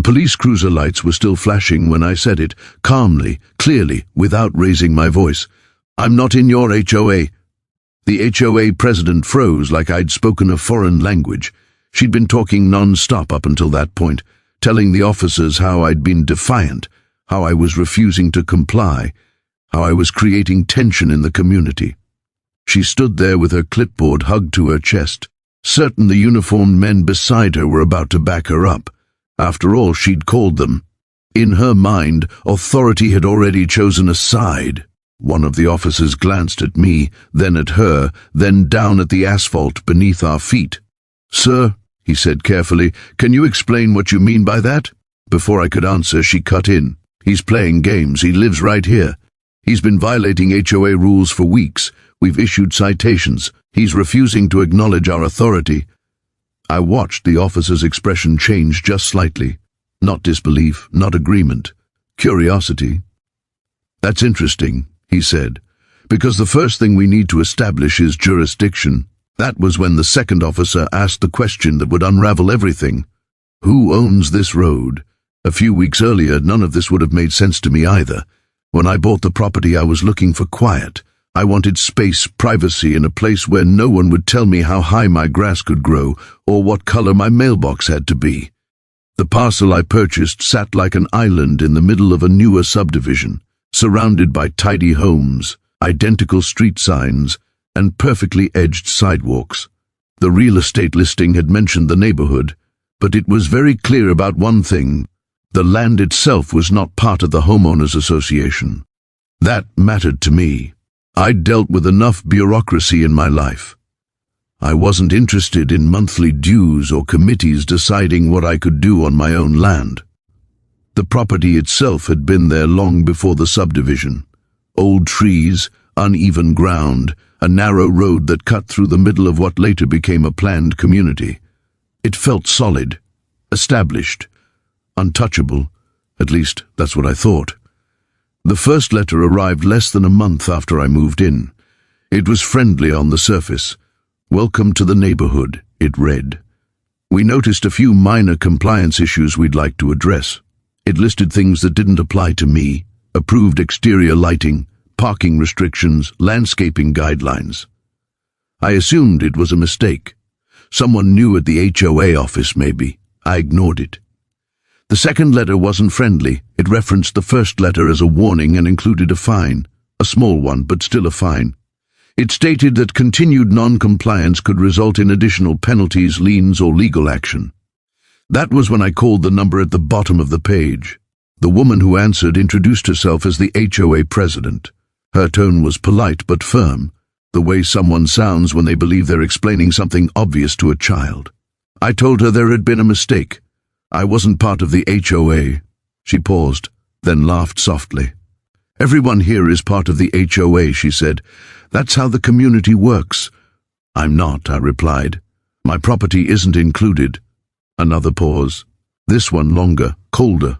The police cruiser lights were still flashing when I said it, calmly, clearly, without raising my voice. "I'm not in your HOA." The HOA president froze like I'd spoken a foreign language. She'd been talking non-stop up until that point, telling the officers how I'd been defiant, how I was refusing to comply, how I was creating tension in the community. She stood there with her clipboard hugged to her chest, certain the uniformed men beside her were about to back her up. After all, she'd called them. In her mind, authority had already chosen a side. One of the officers glanced at me, then at her, then down at the asphalt beneath our feet. "Sir," he said carefully, "can you explain what you mean by that?" Before I could answer, she cut in. "He's playing games. He lives right here. He's been violating HOA rules for weeks. We've issued citations. He's refusing to acknowledge our authority." I watched the officer's expression change just slightly. Not disbelief, not agreement. Curiosity. "That's interesting," he said, "because the first thing we need to establish is jurisdiction." That was when the second officer asked the question that would unravel everything. Who owns this road? A few weeks earlier, none of this would have made sense to me either. When I bought the property, I was looking for quiet. I wanted space, privacy, in a place where no one would tell me how high my grass could grow or what color my mailbox had to be. The parcel I purchased sat like an island in the middle of a newer subdivision, surrounded by tidy homes, identical street signs, and perfectly edged sidewalks. The real estate listing had mentioned the neighborhood, but it was very clear about one thing. The land itself was not part of the Homeowners Association. That mattered to me. I'd dealt with enough bureaucracy in my life. I wasn't interested in monthly dues or committees deciding what I could do on my own land. The property itself had been there long before the subdivision. Old trees, uneven ground, a narrow road that cut through the middle of what later became a planned community. It felt solid, established, untouchable. At least, that's what I thought. The first letter arrived less than a month after I moved in. It was friendly on the surface. "Welcome to the neighborhood," it read. We noticed a few minor compliance issues we'd like to address. It listed things that didn't apply to me: approved exterior lighting, parking restrictions, landscaping guidelines. I assumed it was a mistake. Someone new at the HOA office, maybe. I ignored it. The second letter wasn't friendly. It referenced the first letter as a warning and included a fine. A small one, but still a fine. It stated that continued non-compliance could result in additional penalties, liens, or legal action. That was when I called the number at the bottom of the page. The woman who answered introduced herself as the HOA president. Her tone was polite but firm, the way someone sounds when they believe they're explaining something obvious to a child. I told her there had been a mistake. I wasn't part of the HOA. She paused, then laughed softly. "Everyone here is part of the HOA," she said. "That's how the community works." "I'm not," I replied. "My property isn't included." Another pause. This one longer, colder.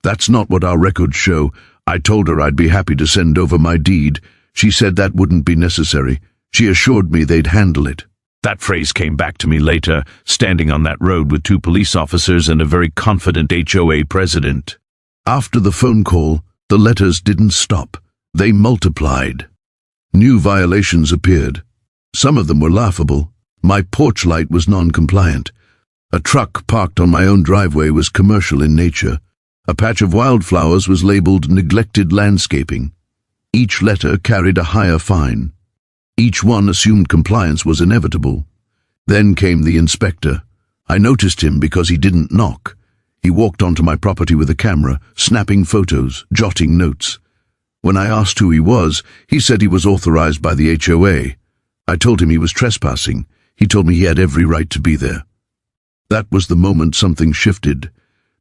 "That's not what our records show." I told her I'd be happy to send over my deed. She said that wouldn't be necessary. She assured me they'd handle it. That phrase came back to me later, standing on that road with 2 police officers and a very confident HOA president. After the phone call, the letters didn't stop. They multiplied. New violations appeared. Some of them were laughable. My porch light was non-compliant. A truck parked on my own driveway was commercial in nature. A patch of wildflowers was labeled neglected landscaping. Each letter carried a higher fine. Each one assumed compliance was inevitable. Then came the inspector. I noticed him because he didn't knock. He walked onto my property with a camera, snapping photos, jotting notes. When I asked who he was, he said he was authorized by the HOA. I told him he was trespassing. He told me he had every right to be there. That was the moment something shifted.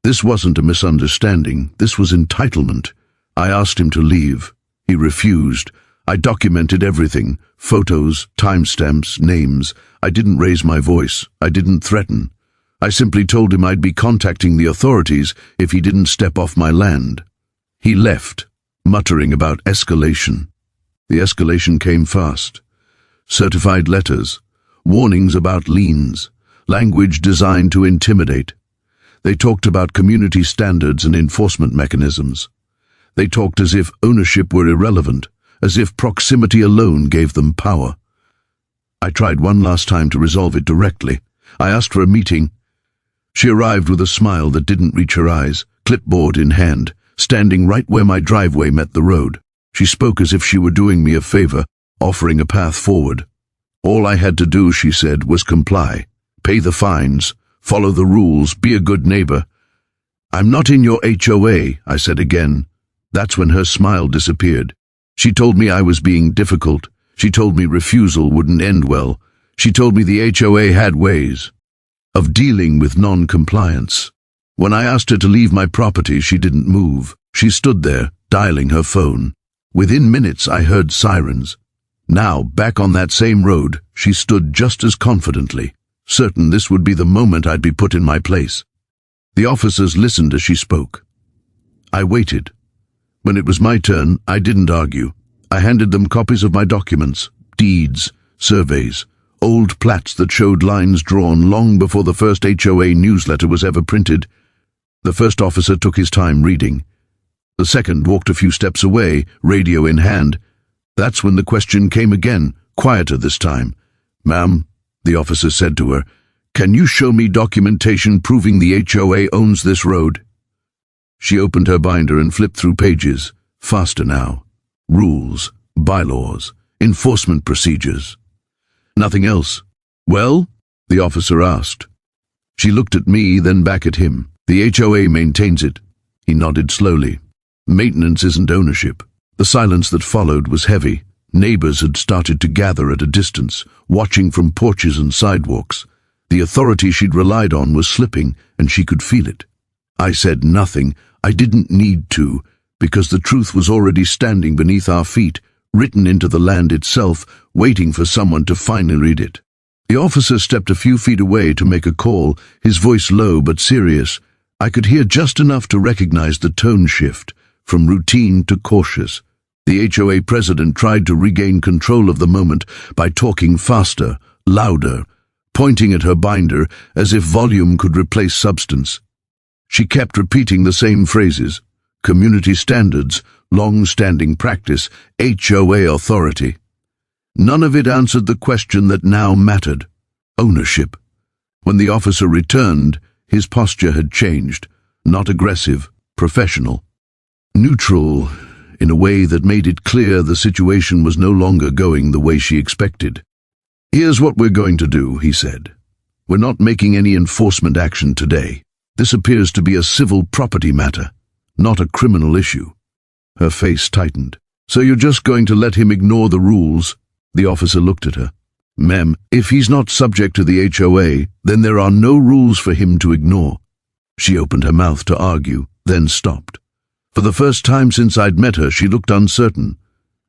This wasn't a misunderstanding. This was entitlement. I asked him to leave. He refused. I documented everything: photos, timestamps, names. I didn't raise my voice. I didn't threaten. I simply told him I'd be contacting the authorities if he didn't step off my land. He left, muttering about escalation. The escalation came fast. Certified letters, warnings about liens, language designed to intimidate. They talked about community standards and enforcement mechanisms. They talked as if ownership were irrelevant, as if proximity alone gave them power. I tried one last time to resolve it directly. I asked for a meeting. She arrived with a smile that didn't reach her eyes, clipboard in hand, standing right where my driveway met the road. She spoke as if she were doing me a favor, offering a path forward. All I had to do, she said, was comply. Pay the fines, follow the rules, be a good neighbor. I'm not in your HOA, I said again. That's when her smile disappeared. She told me I was being difficult. She told me refusal wouldn't end well. She told me the HOA had ways of dealing with non-compliance. When I asked her to leave my property, she didn't move. She stood there, dialing her phone. Within minutes, I heard sirens. Now, back on that same road, she stood just as confidently, certain this would be the moment I'd be put in my place. The officers listened as she spoke. I waited. When it was my turn, I didn't argue. I handed them copies of my documents, deeds, surveys, old plats that showed lines drawn long before the first HOA newsletter was ever printed. The first officer took his time reading. The second walked a few steps away, radio in hand. That's when the question came again, quieter this time. "Ma'am," the officer said to her, "can you show me documentation proving the HOA owns this road?" She opened her binder and flipped through pages, faster now. Rules, bylaws, enforcement procedures. Nothing else. "Well?" the officer asked. She looked at me, then back at him. "The HOA maintains it." He nodded slowly. "Maintenance isn't ownership." The silence that followed was heavy. Neighbors had started to gather at a distance, watching from porches and sidewalks. The authority she'd relied on was slipping, and she could feel it. I said nothing. I didn't need to, because the truth was already standing beneath our feet, written into the land itself, waiting for someone to finally read it. The officer stepped a few feet away to make a call, his voice low but serious. I could hear just enough to recognize the tone shift, from routine to cautious. The HOA president tried to regain control of the moment by talking faster, louder, pointing at her binder as if volume could replace substance. She kept repeating the same phrases: community standards, long-standing practice, HOA authority. None of it answered the question that now mattered: ownership. When the officer returned, his posture had changed, not aggressive, professional. Neutral, in a way that made it clear the situation was no longer going the way she expected. "Here's what we're going to do," he said. "We're not making any enforcement action today. This appears to be a civil property matter, not a criminal issue." Her face tightened. "So you're just going to let him ignore the rules?" The officer looked at her. "Ma'am, if he's not subject to the HOA, then there are no rules for him to ignore." She opened her mouth to argue, then stopped. For the first time since I'd met her, she looked uncertain.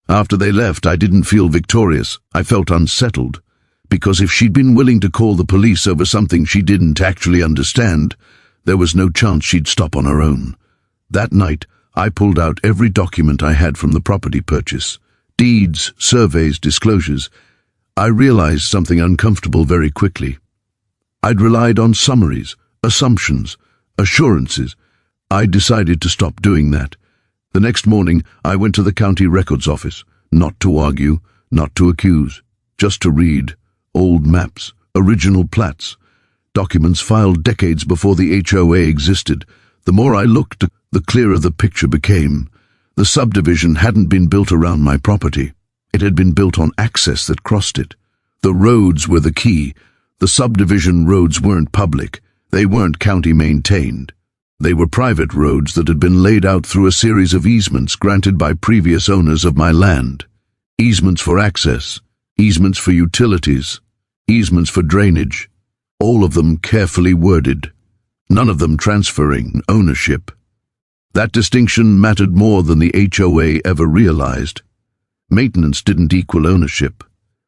After they left, I didn't feel victorious. I felt unsettled. Because if she'd been willing to call the police over something she didn't actually understand, there was no chance she'd stop on her own. That night, I pulled out every document I had from the property purchase. Deeds, surveys, disclosures. I realized something uncomfortable very quickly. I'd relied on summaries, assumptions, assurances. I decided to stop doing that. The next morning, I went to the county records office, not to argue, not to accuse, just to read. Old maps, original plats, documents filed decades before the HOA existed. The more I looked, the clearer the picture became. The subdivision hadn't been built around my property. It had been built on access that crossed it. The roads were the key. The subdivision roads weren't public. They weren't county-maintained. They were private roads that had been laid out through a series of easements granted by previous owners of my land. Easements for access, easements for utilities, easements for drainage, all of them carefully worded, none of them transferring ownership. That distinction mattered more than the HOA ever realized. Maintenance didn't equal ownership.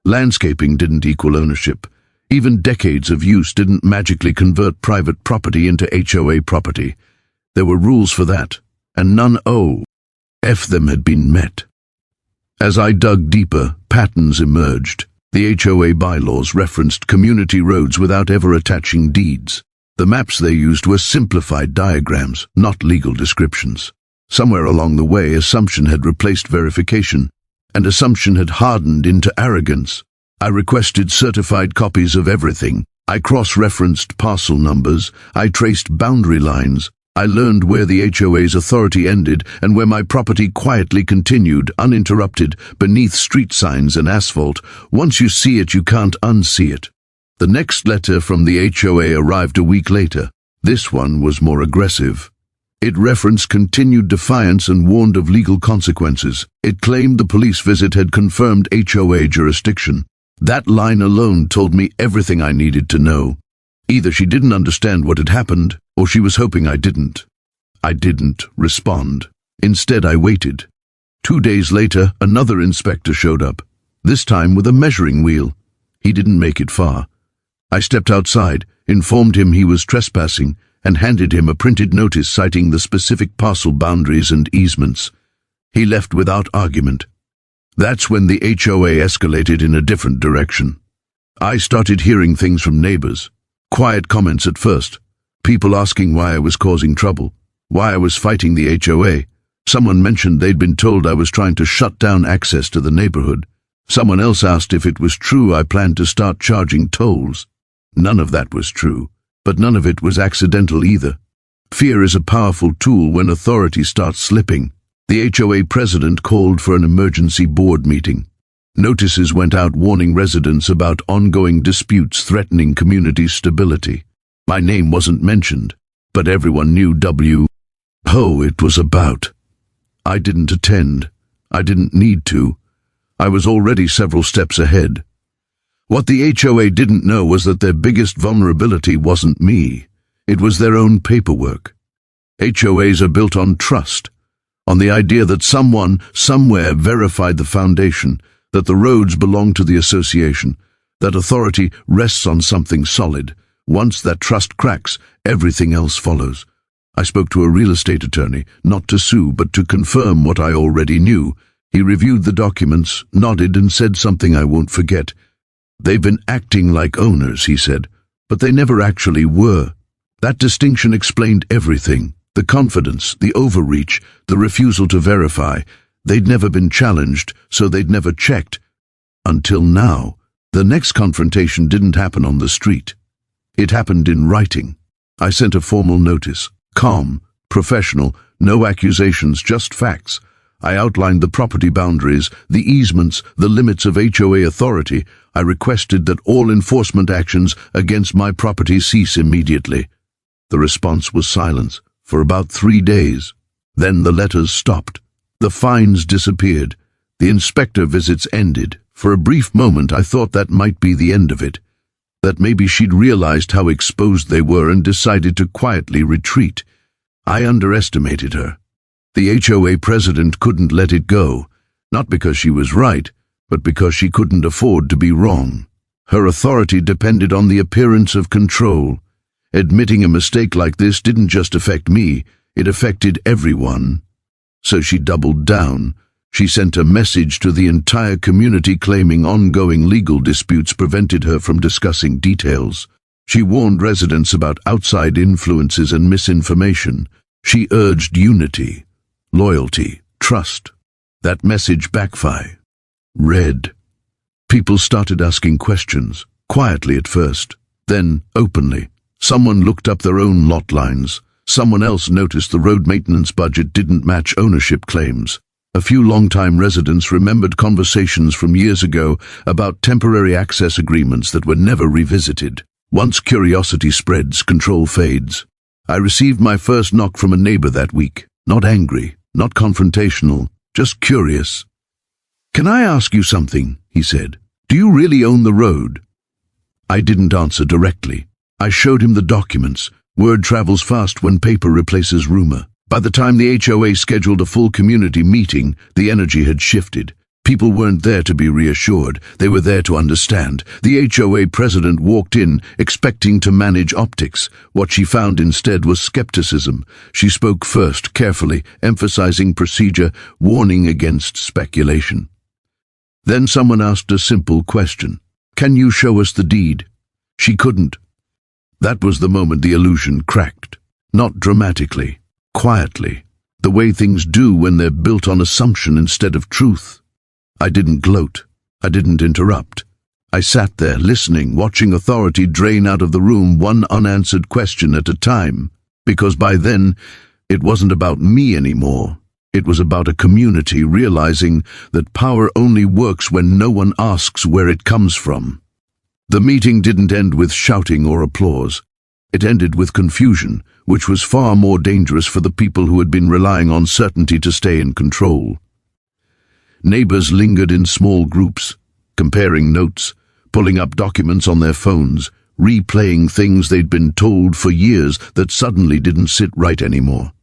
Landscaping didn't equal ownership. Even decades of use didn't magically convert private property into HOA property. There were rules for that, and none them had been met. As I dug deeper, patterns emerged. The HOA bylaws referenced community roads without ever attaching deeds. The maps they used were simplified diagrams, not legal descriptions. Somewhere along the way, assumption had replaced verification, and assumption had hardened into arrogance. I requested certified copies of everything. I cross-referenced parcel numbers. I traced boundary lines. I learned where the HOA's authority ended and where my property quietly continued, uninterrupted, beneath street signs and asphalt. Once you see it, you can't unsee it. The next letter from the HOA arrived a week later. This one was more aggressive. It referenced continued defiance and warned of legal consequences. It claimed the police visit had confirmed HOA jurisdiction. That line alone told me everything I needed to know. Either she didn't understand what had happened, or she was hoping I didn't. I didn't respond. Instead, I waited. 2 days later, another inspector showed up, this time with a measuring wheel. He didn't make it far. I stepped outside, informed him he was trespassing, and handed him a printed notice citing the specific parcel boundaries and easements. He left without argument. That's when the HOA escalated in a different direction. I started hearing things from neighbors. Quiet comments at first. People asking why I was causing trouble, why I was fighting the HOA. Someone mentioned they'd been told I was trying to shut down access to the neighborhood. Someone else asked if it was true I planned to start charging tolls. None of that was true, but none of it was accidental either. Fear is a powerful tool when authority starts slipping. The HOA president called for an emergency board meeting. Notices went out warning residents about ongoing disputes threatening community stability. My name wasn't mentioned, but everyone knew who it was about. I didn't attend. I didn't need to. I was already several steps ahead. What the HOA didn't know was that their biggest vulnerability wasn't me. It was their own paperwork. HOAs are built on trust, on the idea that someone, somewhere verified the foundation, that the roads belong to the association, that authority rests on something solid. Once that trust cracks, everything else follows. I spoke to a real estate attorney, not to sue, but to confirm what I already knew. He reviewed the documents, nodded, and said something I won't forget. They've been acting like owners, he said, but they never actually were. That distinction explained everything. The confidence, the overreach, the refusal to verify. They'd never been challenged, so they'd never checked. Until now. The next confrontation didn't happen on the street. It happened in writing. I sent a formal notice. Calm, professional, no accusations, just facts. I outlined the property boundaries, the easements, the limits of HOA authority. I requested that all enforcement actions against my property cease immediately. The response was silence for about 3 days. Then the letters stopped. The fines disappeared. The inspector visits ended. For a brief moment I thought that might be the end of it, that maybe she'd realized how exposed they were and decided to quietly retreat. I underestimated her. The HOA president couldn't let it go, not because she was right, but because she couldn't afford to be wrong. Her authority depended on the appearance of control. Admitting a mistake like this didn't just affect me, it affected everyone. So she doubled down. She sent a message to the entire community claiming ongoing legal disputes prevented her from discussing details. She warned residents about outside influences and misinformation. She urged unity, loyalty, trust. That message backfired. People started asking questions, quietly at first, then openly. Someone looked up their own lot lines. Someone else noticed the road maintenance budget didn't match ownership claims. A few longtime residents remembered conversations from years ago about temporary access agreements that were never revisited. Once curiosity spreads, control fades. I received my first knock from a neighbor that week. Not angry, not confrontational, just curious. "Can I ask you something?" he said. "Do you really own the road?" I didn't answer directly. I showed him the documents. Word travels fast when paper replaces rumor. By the time the HOA scheduled a full community meeting, the energy had shifted. People weren't there to be reassured. They were there to understand. The HOA president walked in, expecting to manage optics. What she found instead was skepticism. She spoke first, carefully, emphasizing procedure, warning against speculation. Then someone asked a simple question. "Can you show us the deed?" She couldn't. That was the moment the illusion cracked. Not dramatically, quietly, the way things do when they're built on assumption instead of truth. I didn't gloat. I didn't interrupt. I sat there, listening, watching authority drain out of the room one unanswered question at a time, because by then, it wasn't about me anymore. It was about a community realizing that power only works when no one asks where it comes from. The meeting didn't end with shouting or applause. It ended with confusion, which was far more dangerous for the people who had been relying on certainty to stay in control. Neighbors lingered in small groups, comparing notes, pulling up documents on their phones, replaying things they'd been told for years that suddenly didn't sit right anymore.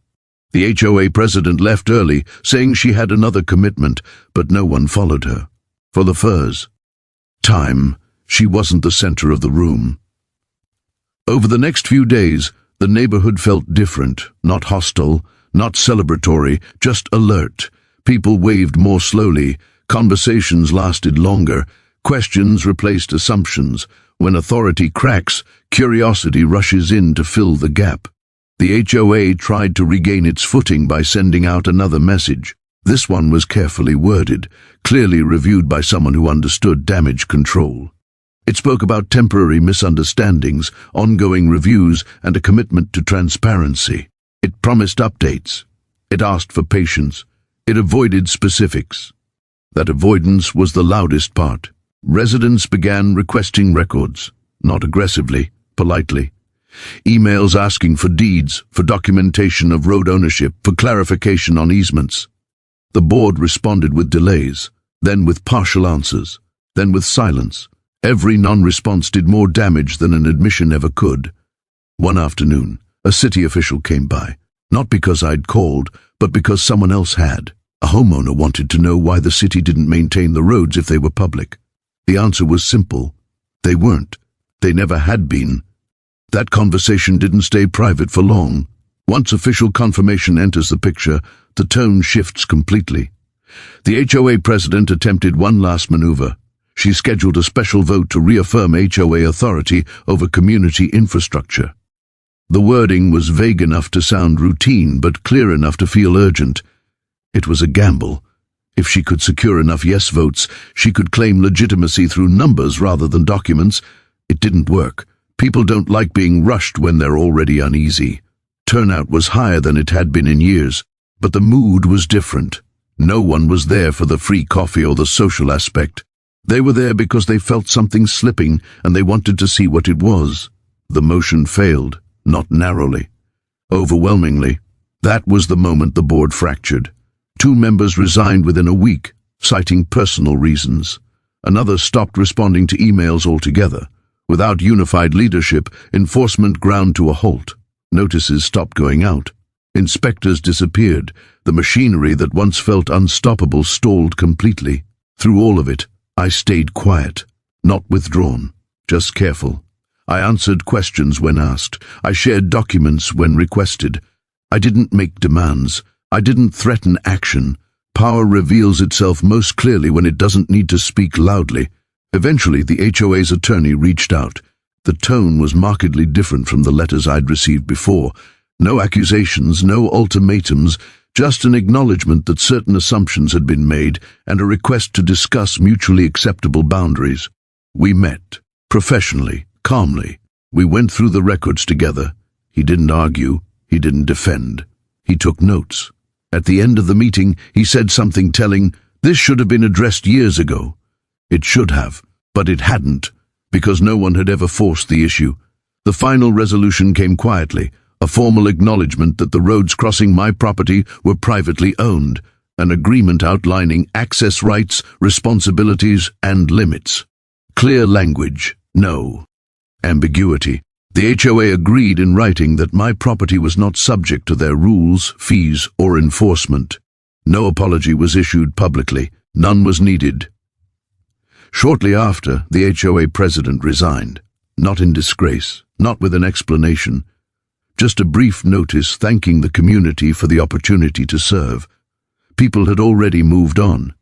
The HOA president left early, saying she had another commitment, but no one followed her. For the first time, she wasn't the center of the room. Over the next few days, the neighborhood felt different, not hostile, not celebratory, just alert. People waved more slowly, conversations lasted longer, questions replaced assumptions. When authority cracks, curiosity rushes in to fill the gap. The HOA tried to regain its footing by sending out another message. This one was carefully worded, clearly reviewed by someone who understood damage control. It spoke about temporary misunderstandings, ongoing reviews, and a commitment to transparency. It promised updates. It asked for patience. It avoided specifics. That avoidance was the loudest part. Residents began requesting records, not aggressively, politely. Emails asking for deeds, for documentation of road ownership, for clarification on easements. The board responded with delays, then with partial answers, then with silence. Every non-response did more damage than an admission ever could. One afternoon, a city official came by, not because I'd called, but because someone else had. A homeowner wanted to know why the city didn't maintain the roads if they were public. The answer was simple. They weren't. They never had been. That conversation didn't stay private for long. Once official confirmation enters the picture, the tone shifts completely. The HOA president attempted one last maneuver. She scheduled a special vote to reaffirm HOA authority over community infrastructure. The wording was vague enough to sound routine, but clear enough to feel urgent. It was a gamble. If she could secure enough yes votes, she could claim legitimacy through numbers rather than documents. It didn't work. People don't like being rushed when they're already uneasy. Turnout was higher than it had been in years, but the mood was different. No one was there for the free coffee or the social aspect. They were there because they felt something slipping and they wanted to see what it was. The motion failed, not narrowly. Overwhelmingly. That was the moment the board fractured. 2 members resigned within a week, citing personal reasons. Another stopped responding to emails altogether. Without unified leadership, enforcement ground to a halt. Notices stopped going out. Inspectors disappeared. The machinery that once felt unstoppable stalled completely. Through all of it, I stayed quiet, not withdrawn, just careful. I answered questions when asked. I shared documents when requested. I didn't make demands. I didn't threaten action. Power reveals itself most clearly when it doesn't need to speak loudly. Eventually, the HOA's attorney reached out. The tone was markedly different from the letters I'd received before. No accusations, no ultimatums, just an acknowledgement that certain assumptions had been made and a request to discuss mutually acceptable boundaries. We met, professionally, calmly. We went through the records together. He didn't argue. He didn't defend. He took notes. At the end of the meeting, he said something telling, "This should have been addressed years ago." It should have, but it hadn't, because no one had ever forced the issue. The final resolution came quietly, a formal acknowledgement that the roads crossing my property were privately owned, an agreement outlining access rights, responsibilities, and limits. Clear language, no ambiguity. The HOA agreed in writing that my property was not subject to their rules, fees, or enforcement. No apology was issued publicly. None was needed. Shortly after, the HOA president resigned. Not in disgrace, not with an explanation. Just a brief notice thanking the community for the opportunity to serve. People had already moved on.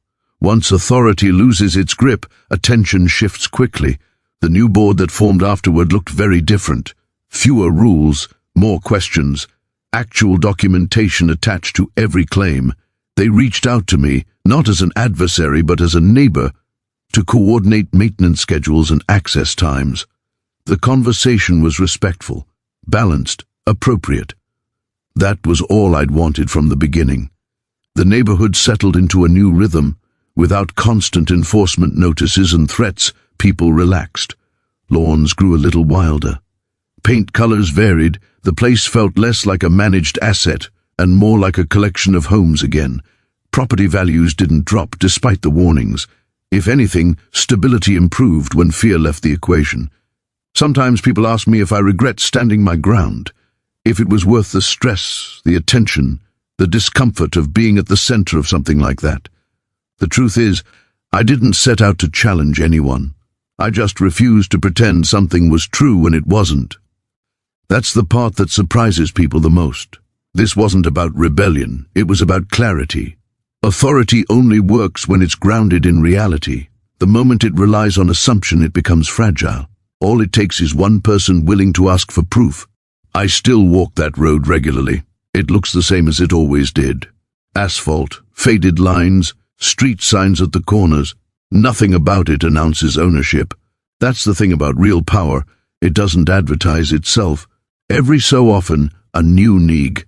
Once authority loses its grip, attention shifts quickly. The new board that formed afterward looked very different. Fewer rules, more questions, actual documentation attached to every claim. They reached out to me, not as an adversary but as a neighbor, to coordinate maintenance schedules and access times. The conversation was respectful, balanced, appropriate. That was all I'd wanted from the beginning. The neighborhood settled into a new rhythm. Without constant enforcement notices and threats, people relaxed. Lawns grew a little wilder. Paint colors varied. The place felt less like a managed asset and more like a collection of homes again. Property values didn't drop despite the warnings. If anything, stability improved when fear left the equation. Sometimes people ask me if I regret standing my ground, if it was worth the stress, the attention, the discomfort of being at the center of something like that. The truth is, I didn't set out to challenge anyone. I just refused to pretend something was true when it wasn't. That's the part that surprises people the most. This wasn't about rebellion, it was about clarity. Authority only works when it's grounded in reality. The moment it relies on assumption, it becomes fragile. All it takes is one person willing to ask for proof. I still walk that road regularly. It looks the same as it always did. Asphalt, faded lines, street signs at the corners. Nothing about it announces ownership. That's the thing about real power. It doesn't advertise itself. Every so often, a new neeg.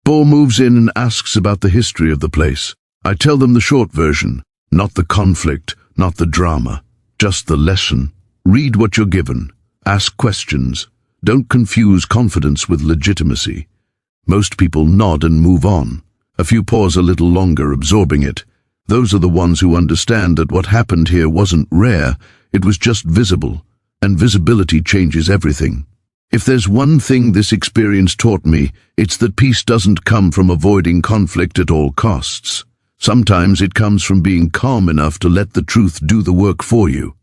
Bo moves in and asks about the history of the place. I tell them the short version, not the conflict, not the drama, just the lesson. Read what you're given. Ask questions. Don't confuse confidence with legitimacy. Most people nod and move on. A few pause a little longer, absorbing it. Those are the ones who understand that what happened here wasn't rare, it was just visible, and visibility changes everything. If there's one thing this experience taught me, it's that peace doesn't come from avoiding conflict at all costs. Sometimes it comes from being calm enough to let the truth do the work for you.